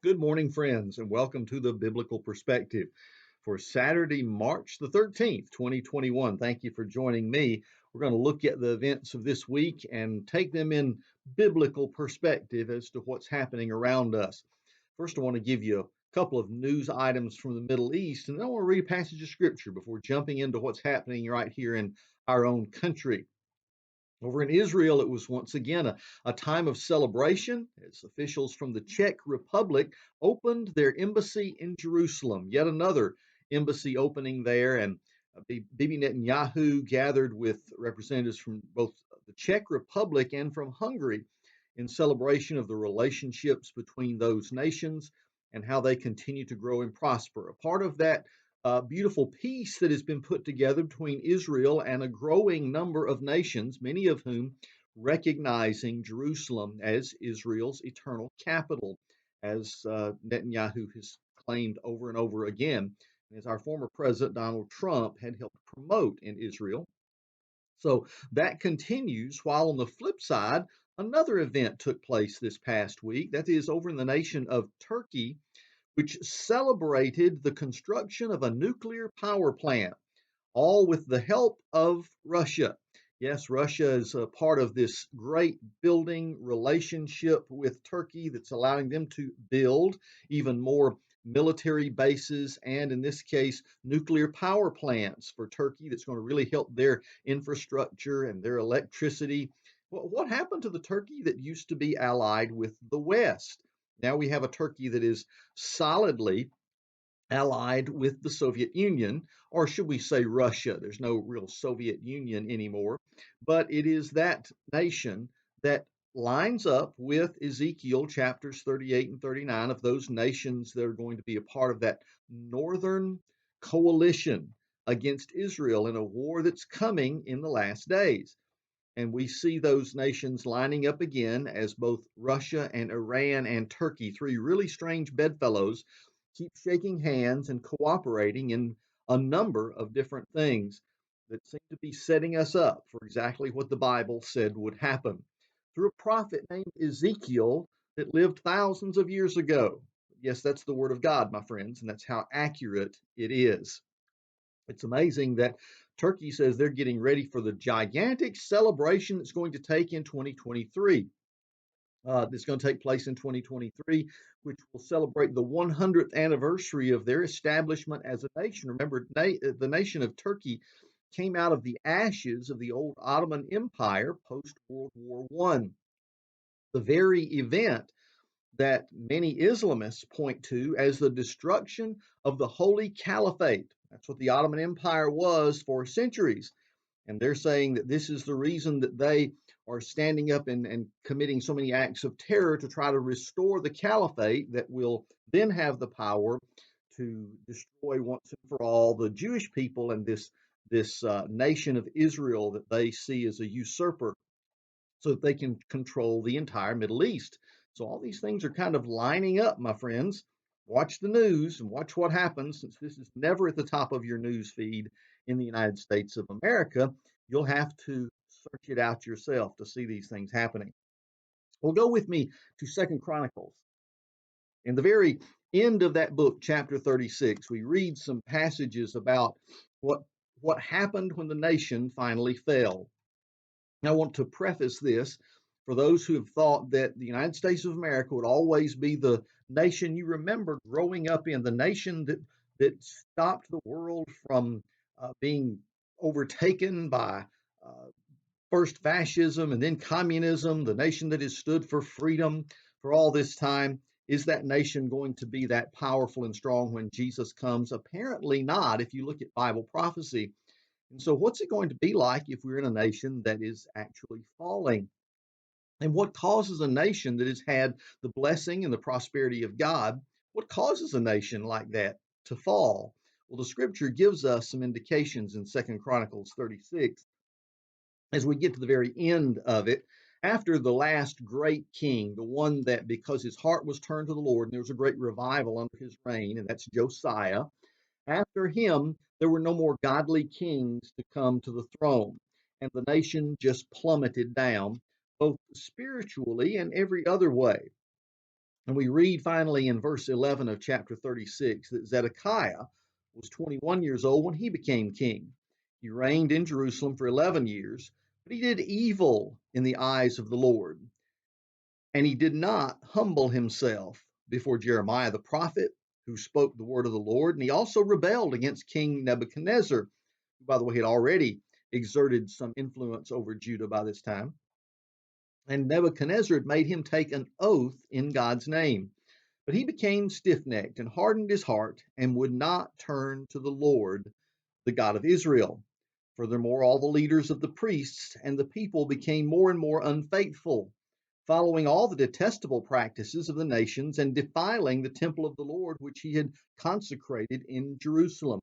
Good morning, friends, and welcome to the Biblical Perspective for Saturday, March the 13th, 2021. Thank you for joining me. We're going to look at the events of this week and take them in biblical perspective as to what's happening around us. First, I want to give you a couple of news items from the Middle East, and then I want to read a passage of Scripture before jumping into what's happening right here in our own country. Over in Israel, it was once again a time of celebration as officials from the Czech Republic opened their embassy in Jerusalem. Yet another embassy opening there, and Bibi Netanyahu gathered with representatives from both the Czech Republic and from Hungary in celebration of the relationships between those nations and how they continue to grow and prosper. A part of that beautiful peace that has been put together between Israel and a growing number of nations, many of whom recognizing Jerusalem as Israel's eternal capital, as Netanyahu has claimed over and over again, as our former president Donald Trump had helped promote in Israel. So that continues, while on the flip side, another event took place this past week. That is over in the nation of Turkey, which celebrated the construction of a nuclear power plant, all with the help of Russia. Yes, Russia is a part of this great building relationship with Turkey that's allowing them to build even more military bases and, in this case, nuclear power plants for Turkey that's going to really help their infrastructure and their electricity. What happened to the Turkey that used to be allied with the West? Now we have a Turkey that is solidly allied with the Soviet Union, or should we say Russia? There's no real Soviet Union anymore, but it is that nation that lines up with Ezekiel chapters 38 and 39 of those nations that are going to be a part of that northern coalition against Israel in a war that's coming in the last days. And we see those nations lining up again as both Russia and Iran and Turkey, three really strange bedfellows, keep shaking hands and cooperating in a number of different things that seem to be setting us up for exactly what the Bible said would happen through a prophet named Ezekiel that lived thousands of years ago. Yes, that's the word of God, my friends, and that's how accurate it is. It's amazing that Turkey says they're getting ready for the gigantic celebration that's going to take in 2023. That's going to take place in 2023, which will celebrate the 100th anniversary of their establishment as a nation. Remember, the nation of Turkey came out of the ashes of the old Ottoman Empire post World War I. The very event that many Islamists point to as the destruction of the Holy Caliphate. That's what the Ottoman Empire was for centuries. And they're saying that this is the reason that they are standing up and committing so many acts of terror to try to restore the caliphate that will then have the power to destroy once and for all the Jewish people and this nation of Israel that they see as a usurper, so that they can control the entire Middle East. So all these things are kind of lining up, my friends. Watch the news and watch what happens, since this is never at the top of your news feed in the United States of America. You'll have to search it out yourself to see these things happening. Well, go with me to Second Chronicles. In the very end of that book, chapter 36, we read some passages about what happened when the nation finally fell. I want to preface this for those who have thought that the United States of America would always be the nation you remember growing up in, the nation that stopped the world from being overtaken by uh, first fascism and then communism, the nation that has stood for freedom for all this time. Is that nation going to be that powerful and strong when Jesus comes? Apparently not, if you look at Bible prophecy. And so, what's it going to be like if we're in a nation that is actually falling? And what causes a nation that has had the blessing and the prosperity of God? What causes a nation like that to fall? Well, the scripture gives us some indications in Second Chronicles 36 as we get to the very end of it. After the last great king, the one that because his heart was turned to the Lord, and there was a great revival under his reign, and that's Josiah. After him, there were no more godly kings to come to the throne, and the nation just plummeted down, both spiritually and every other way. And we read finally in verse 11 of chapter 36 that Zedekiah was 21 years old when he became king. He reigned in Jerusalem for 11 years, but he did evil in the eyes of the Lord. And he did not humble himself before Jeremiah the prophet, who spoke the word of the Lord. And he also rebelled against King Nebuchadnezzar, who, by the way, had already exerted some influence over Judah by this time. And Nebuchadnezzar had made him take an oath in God's name. But he became stiff necked and hardened his heart and would not turn to the Lord, the God of Israel. Furthermore, all the leaders of the priests and the people became more and more unfaithful, following all the detestable practices of the nations and defiling the temple of the Lord, which he had consecrated in Jerusalem.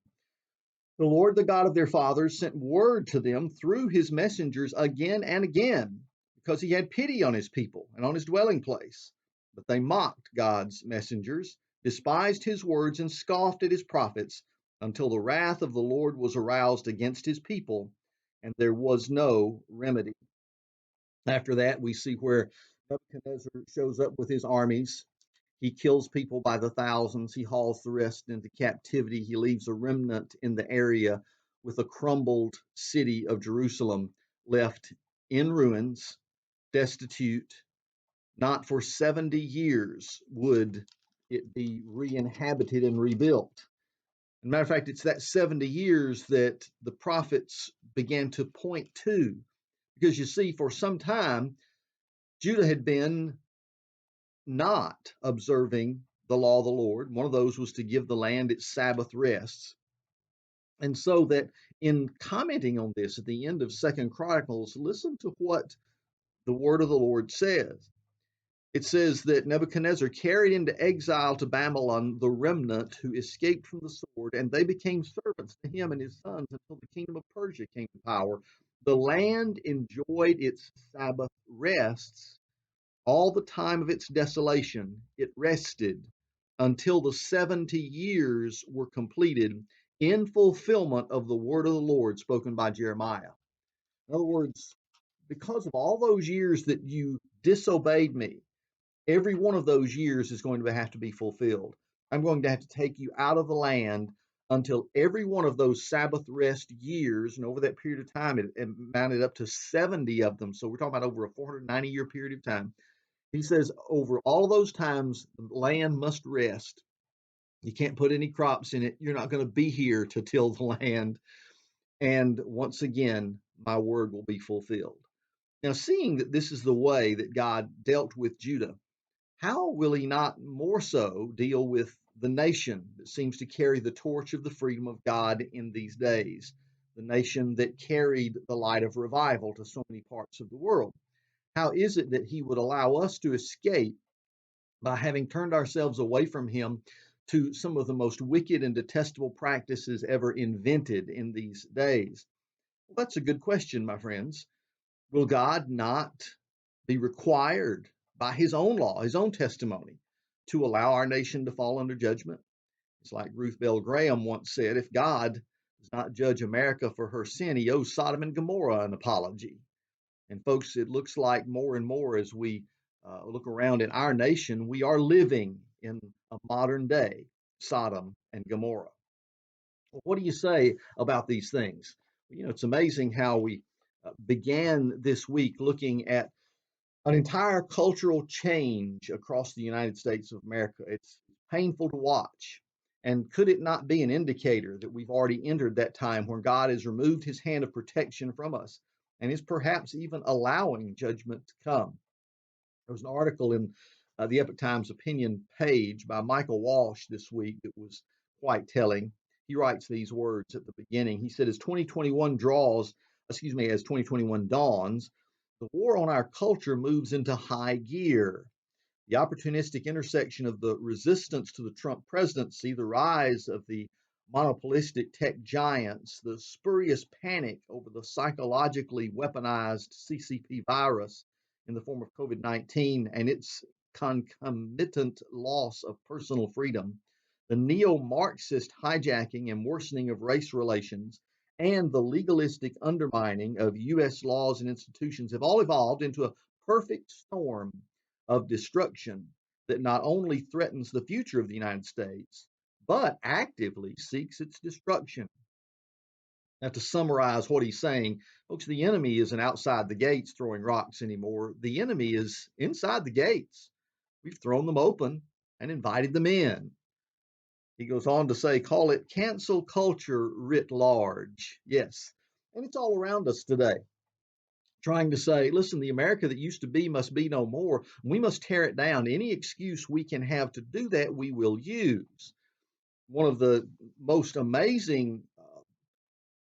The Lord, the God of their fathers, sent word to them through his messengers again and again, because he had pity on his people and on his dwelling place. But they mocked God's messengers, despised his words, and scoffed at his prophets, until the wrath of the Lord was aroused against his people, and there was no remedy. After that, we see where Nebuchadnezzar shows up with his armies. He kills people by the thousands. He hauls the rest into captivity. He leaves a remnant in the area with a crumbled city of Jerusalem left in ruins, destitute. Not for 70 years would it be re-inhabited and rebuilt. As a matter of fact, it's that 70 years that the prophets began to point to. Because you see, for some time, Judah had been not observing the law of the Lord. One of those was to give the land its Sabbath rests. And so that in commenting on this at the end of Second Chronicles, listen to what the word of the Lord says. It says that Nebuchadnezzar carried into exile to Babylon the remnant who escaped from the sword, and they became servants to him and his sons until the kingdom of Persia came to power. The land enjoyed its Sabbath rests all the time of its desolation. It rested until the 70 years were completed in fulfillment of the word of the Lord spoken by Jeremiah. In other words, because of all those years that you disobeyed me, every one of those years is going to have to be fulfilled. I'm going to have to take you out of the land until every one of those Sabbath rest years, and over that period of time, it mounted up to 70 of them. So we're talking about over a 490-year period of time. He says over all those times, the land must rest. You can't put any crops in it. You're not going to be here to till the land. And once again, my word will be fulfilled. Now, seeing that this is the way that God dealt with Judah, how will he not more so deal with the nation that seems to carry the torch of the freedom of God in these days? The nation that carried the light of revival to so many parts of the world. How is it that he would allow us to escape by having turned ourselves away from him to some of the most wicked and detestable practices ever invented in these days? Well, that's a good question, my friends. Will God not be required by his own law, his own testimony, to allow our nation to fall under judgment? It's like Ruth Bell Graham once said, if God does not judge America for her sin, he owes Sodom and Gomorrah an apology. And folks, it looks like more and more as we look around in our nation, we are living in a modern day Sodom and Gomorrah. Well, what do you say about these things? You know, it's amazing how we began this week looking at an entire cultural change across the United States of America. It's painful to watch. And could it not be an indicator that we've already entered that time where God has removed his hand of protection from us and is perhaps even allowing judgment to come? There was an article in the Epoch Times opinion page by Michael Walsh this week that was quite telling. He writes these words at the beginning. He said, as 2021 dawns, the war on our culture moves into high gear. The opportunistic intersection of the resistance to the Trump presidency, the rise of the monopolistic tech giants, the spurious panic over the psychologically weaponized CCP virus in the form of COVID-19 and its concomitant loss of personal freedom, the neo-Marxist hijacking and worsening of race relations, and the legalistic undermining of U.S. laws and institutions have all evolved into a perfect storm of destruction that not only threatens the future of the United States, but actively seeks its destruction. Now, to summarize what he's saying, folks, the enemy isn't outside the gates throwing rocks anymore. The enemy is inside the gates. We've thrown them open and invited them in. He goes on to say, call it cancel culture writ large. Yes, and it's all around us today. Trying to say, listen, the America that used to be must be no more. We must tear it down. Any excuse we can have to do that, we will use. One of the most amazing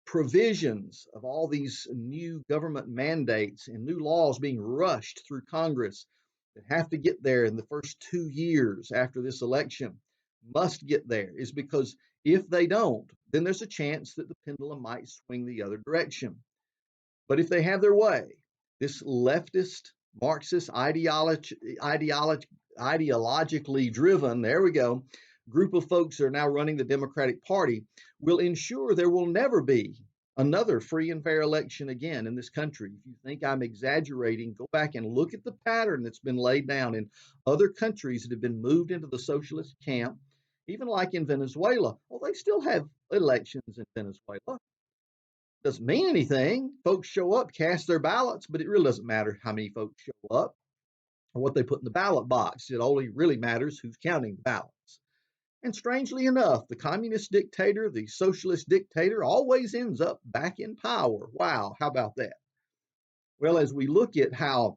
provisions of all these new government mandates and new laws being rushed through Congress that have to get there in the first 2 years after this election must get there is because if they don't, then there's a chance that the pendulum might swing the other direction. But if they have their way, this leftist, Marxist, ideologically driven, there we go, group of folks that are now running the Democratic Party will ensure there will never be another free and fair election again in this country. If you think I'm exaggerating, go back and look at the pattern that's been laid down in other countries that have been moved into the socialist camp, even like in Venezuela. Well, they still have elections in Venezuela. Doesn't mean anything. Folks show up, cast their ballots, but it really doesn't matter how many folks show up or what they put in the ballot box. It only really matters who's counting the ballots. And strangely enough, the communist dictator, the socialist dictator, always ends up back in power. Wow, how about that? Well, as we look at how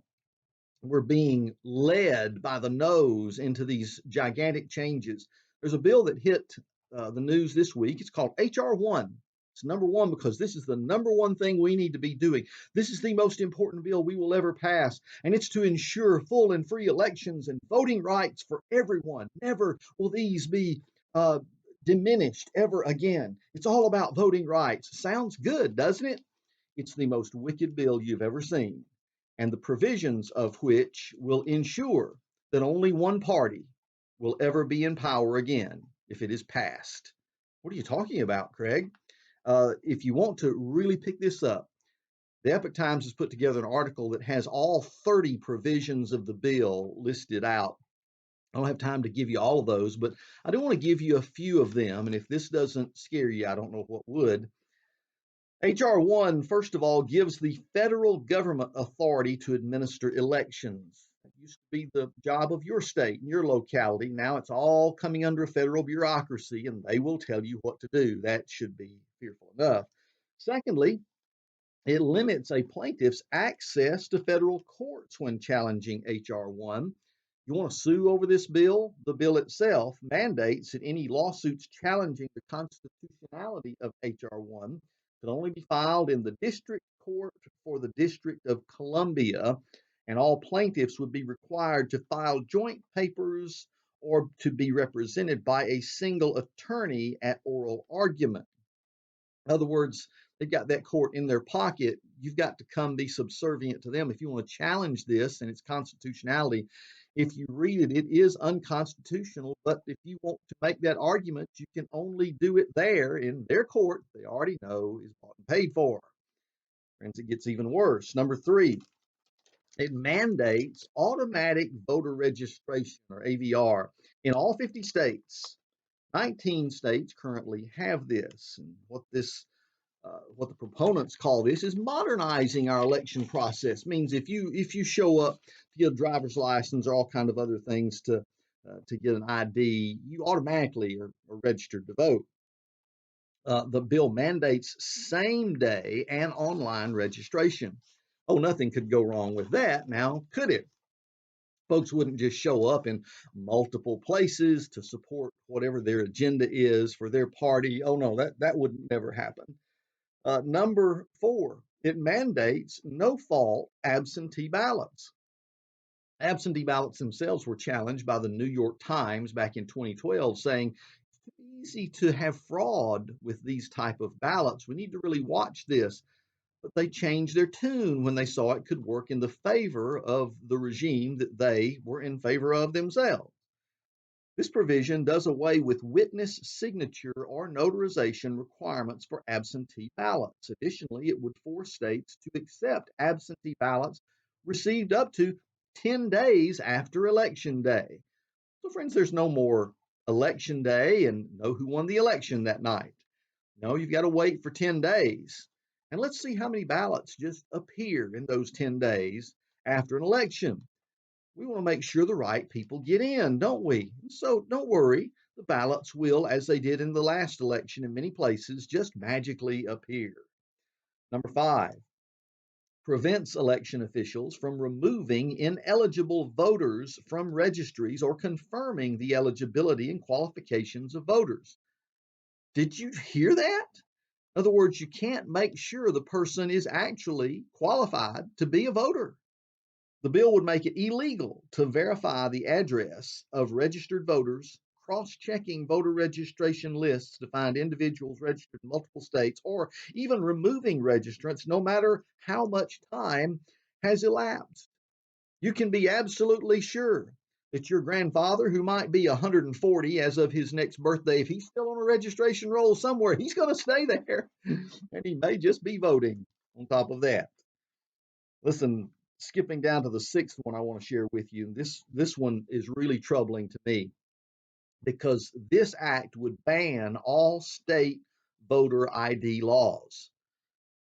we're being led by the nose into these gigantic changes, there's a bill that hit the news this week. It's called H.R. 1. It's number one because this is the number one thing we need to be doing. This is the most important bill we will ever pass, and it's to ensure full and free elections and voting rights for everyone. Never will these be diminished ever again. It's all about voting rights. Sounds good, doesn't it? It's the most wicked bill you've ever seen, and the provisions of which will ensure that only one party will ever be in power again if it is passed. What are you talking about, Craig? If you want to really pick this up, the Epoch Times has put together an article that has all 30 provisions of the bill listed out. I don't have time to give you all of those, but I do want to give you a few of them. And if this doesn't scare you, I don't know what would. H.R. 1, first of all, gives the federal government authority to administer elections. It used to be the job of your state and your locality. Now it's all coming under a federal bureaucracy, and they will tell you what to do. That should be fearful enough. Secondly, it limits a plaintiff's access to federal courts when challenging H.R. 1. You want to sue over this bill? The bill itself mandates that any lawsuits challenging the constitutionality of H.R. 1 could only be filed in the district court for the District of Columbia, and all plaintiffs would be required to file joint papers or to be represented by a single attorney at oral argument. In other words, they've got that court in their pocket. You've got to come be subservient to them if you want to challenge this and its constitutionality. If you read it, it is unconstitutional, but if you want to make that argument, you can only do it there in their court they already know is bought and paid for. Friends, it gets even worse. Number 3, it mandates automatic voter registration, or AVR, in all 50 states. 19 states currently have this, and what the proponents call this is modernizing our election process. Means if you show up to get a driver's license or all kind of other things to get an ID, you automatically are registered to vote. The bill mandates same day and online registration. Oh, nothing could go wrong with that now, could it? Folks wouldn't just show up in multiple places to support whatever their agenda is for their party. Oh no, that would never happen. Number 4, it mandates no-fault absentee ballots. Absentee ballots themselves were challenged by the New York Times back in 2012, saying it's easy to have fraud with these type of ballots. We need to really watch this. But they changed their tune when they saw it could work in the favor of the regime that they were in favor of themselves. This provision does away with witness signature or notarization requirements for absentee ballots. Additionally, it would force states to accept absentee ballots received up to 10 days after Election Day. So, friends, there's no more election day and know who won the election that night. No, you've got to wait for 10 days. And let's see how many ballots just appear in those 10 days after an election. We want to make sure the right people get in, don't we? So don't worry, the ballots will, as they did in the last election in many places, just magically appear. Number 5, prevents election officials from removing ineligible voters from registries or confirming the eligibility and qualifications of voters. Did you hear that? In other words, you can't make sure the person is actually qualified to be a voter. The bill would make it illegal to verify the address of registered voters, cross-checking voter registration lists to find individuals registered in multiple states, or even removing registrants no matter how much time has elapsed. You can be absolutely sure that your grandfather, who might be 140 as of his next birthday, if he's still on a registration roll somewhere, he's going to stay there, and he may just be voting on top of that. Listen, skipping down to the 6th one I want to share with you. This one is really troubling to me because this act would ban all state voter ID laws.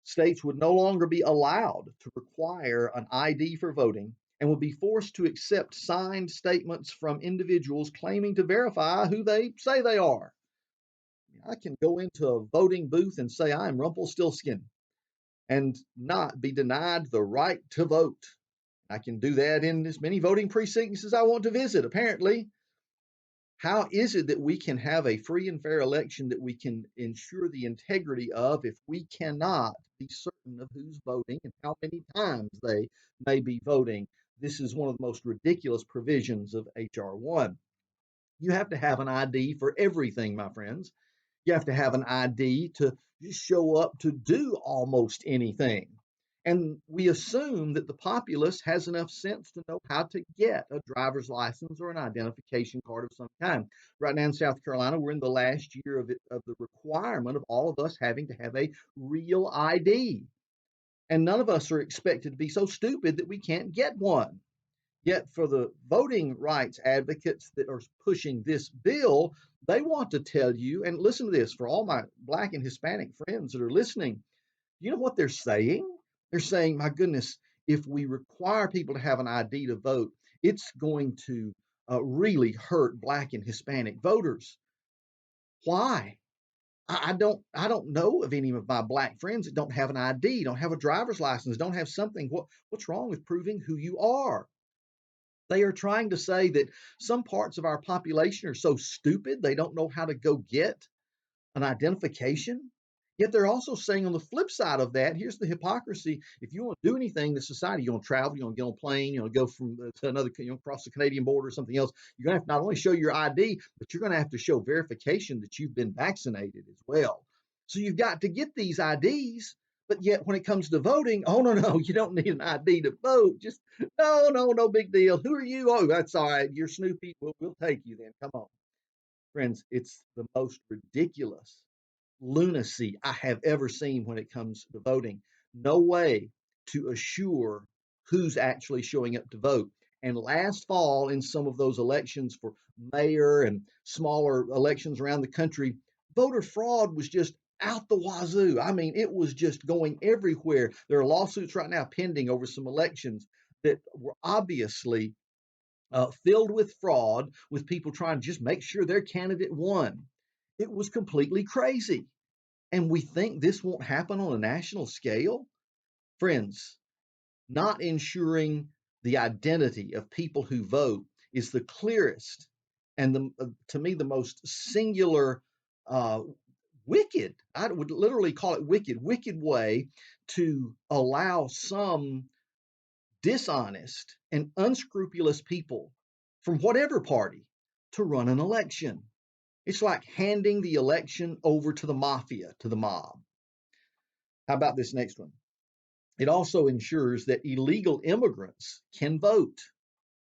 States would no longer be allowed to require an ID for voting and would be forced to accept signed statements from individuals claiming to verify who they say they are. I can go into a voting booth and say I'm Rumpelstiltskin and not be denied the right to vote. I can do that in as many voting precincts as I want to visit, apparently. How is it that we can have a free and fair election that we can ensure the integrity of if we cannot be certain of who's voting and how many times they may be voting? This is one of the most ridiculous provisions of H.R. 1. You have to have an ID for everything, my friends. You have to have an ID to show up to do almost anything. And we assume that the populace has enough sense to know how to get a driver's license or an identification card of some kind. Right now in South Carolina, we're in the last year of the requirement of all of us having to have a real ID. And none of us are expected to be so stupid that we can't get one. Yet for the voting rights advocates that are pushing this bill, they want to tell you, and listen to this for all my Black and Hispanic friends that are listening, you know what they're saying? They're saying, my goodness, if we require people to have an ID to vote, it's going to really hurt Black and Hispanic voters. Why? I don't know of any of my Black friends that don't have an ID, don't have a driver's license, don't have something. What's wrong with proving who you are? They are trying to say that some parts of our population are so stupid they don't know how to go get an identification. Yet they're also saying on the flip side of that, here's the hypocrisy. If you want to do anything in the society, you want to travel, you want to get on a plane, you want to go from to another, across the Canadian border or something else, you're going to have to not only show your ID, but you're going to have to show verification that you've been vaccinated as well. So you've got to get these IDs. But yet, when it comes to voting, oh, no, you don't need an ID to vote. Just, no big deal. Who are you? Oh, that's all right. You're Snoopy. We'll take you then. Come on. Friends, it's the most ridiculous lunacy I have ever seen when it comes to voting. No way to assure who's actually showing up to vote. And last fall, in some of those elections for mayor and smaller elections around the country, voter fraud was just out the wazoo. I mean, it was just going everywhere. There are lawsuits right now pending over some elections that were obviously filled with fraud, with people trying to just make sure their candidate won. It was completely crazy. And we think this won't happen on a national scale? Friends, not ensuring the identity of people who vote is the clearest and to me the most singular wicked, I would literally call it wicked way to allow some dishonest and unscrupulous people from whatever party to run an election. It's like handing the election over to the mafia, to the mob. How about this next one? It also ensures that illegal immigrants can vote.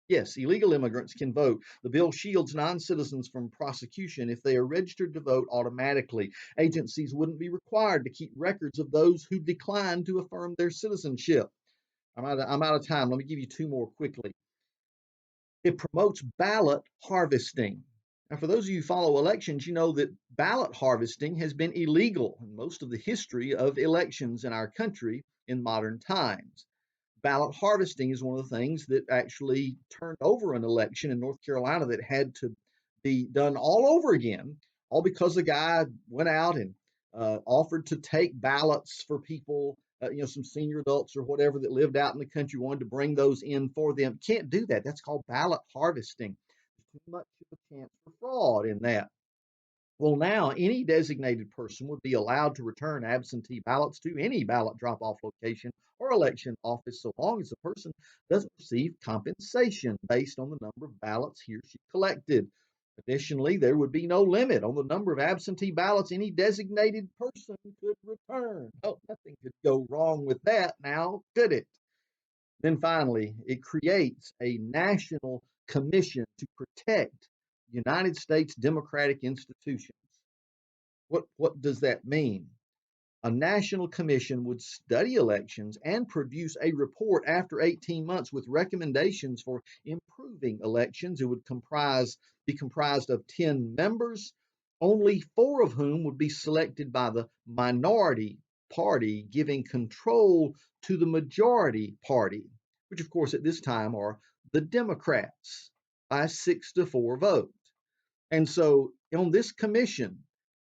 Yes, illegal immigrants can vote. The bill shields non-citizens from prosecution if they are registered to vote automatically. Agencies wouldn't be required to keep records of those who decline to affirm their citizenship. I'm out of time. Let me give you two more quickly. It promotes ballot harvesting. Now, for those of you who follow elections, you know that ballot harvesting has been illegal in most of the history of elections in our country in modern times. Ballot harvesting is one of the things that actually turned over an election in North Carolina that had to be done all over again, all because the guy went out and offered to take ballots for people, some senior adults or whatever that lived out in the country, wanted to bring those in for them. Can't do that. That's called ballot harvesting. There's too much of a chance for fraud in that. Well, now any designated person would be allowed to return absentee ballots to any ballot drop-off location or election office so long as the person doesn't receive compensation based on the number of ballots he or she collected. Additionally, there would be no limit on the number of absentee ballots any designated person could return. Oh, nothing could go wrong with that now, could it? Then finally, it creates a national commission to protect United States democratic institutions. What does that mean? A national commission would study elections and produce a report after 18 months with recommendations for improving elections. It would be comprised of 10 members, only 4 of whom would be selected by the minority party, giving control to the majority party, which of course at this time are the Democrats, by a 6-4 vote. And so on this commission,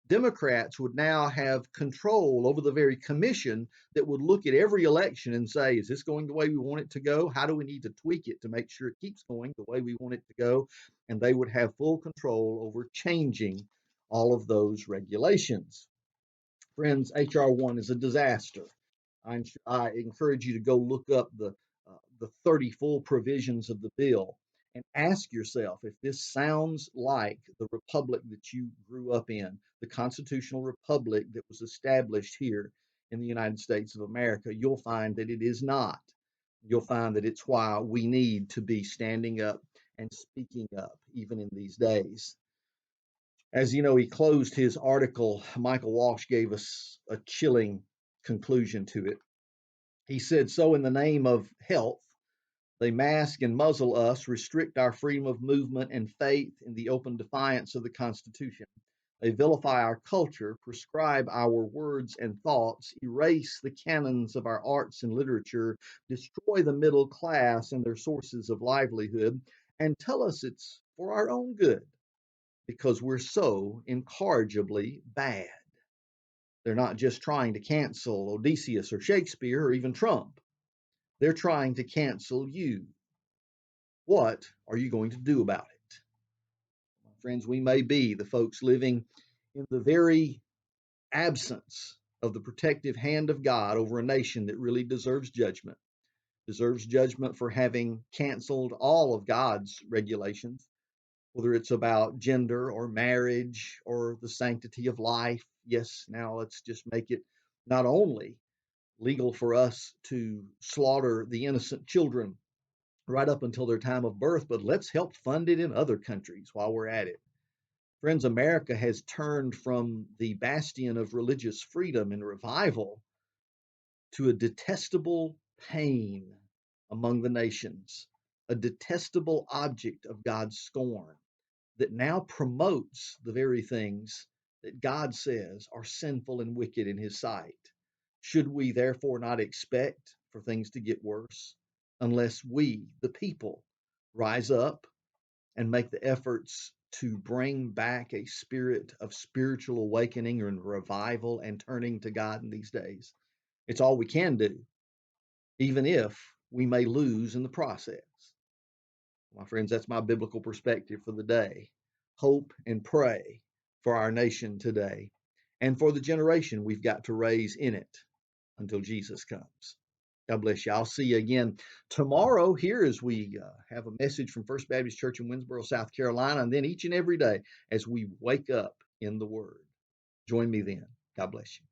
Democrats would now have control over the very commission that would look at every election and say, is this going the way we want it to go? How do we need to tweak it to make sure it keeps going the way we want it to go? And they would have full control over changing all of those regulations. Friends, H.R. 1 is a disaster. I encourage you to go look up the 30 full provisions of the bill and ask yourself if this sounds like the republic that you grew up in, the constitutional republic that was established here in the United States of America. You'll find that it is not. You'll find that it's why we need to be standing up and speaking up even in these days. As you know, he closed his article. Michael Walsh gave us a chilling conclusion to it. He said, so in the name of health, they mask and muzzle us, restrict our freedom of movement and faith in the open defiance of the Constitution. They vilify our culture, prescribe our words and thoughts, erase the canons of our arts and literature, destroy the middle class and their sources of livelihood, and tell us it's for our own good because we're so incorrigibly bad. They're not just trying to cancel Odysseus or Shakespeare or even Trump. They're trying to cancel you. What are you going to do about it? My friends, we may be the folks living in the very absence of the protective hand of God over a nation that really deserves judgment for having canceled all of God's regulations, whether it's about gender or marriage or the sanctity of life. Yes, now let's just make it not only legal for us to slaughter the innocent children right up until their time of birth, but let's help fund it in other countries while we're at it. Friends, America has turned from the bastion of religious freedom and revival to a detestable pain among the nations, a detestable object of God's scorn that now promotes the very things that God says are sinful and wicked in his sight. Should we therefore not expect for things to get worse unless we, the people, rise up and make the efforts to bring back a spirit of spiritual awakening and revival and turning to God in these days? It's all we can do, even if we may lose in the process. My friends, that's my biblical perspective for the day. Hope and pray for our nation today and for the generation we've got to raise in it until Jesus comes. God bless you. I'll see you again tomorrow here as we have a message from First Baptist Church in Winsboro, South Carolina, and then each and every day as we wake up in the Word. Join me then. God bless you.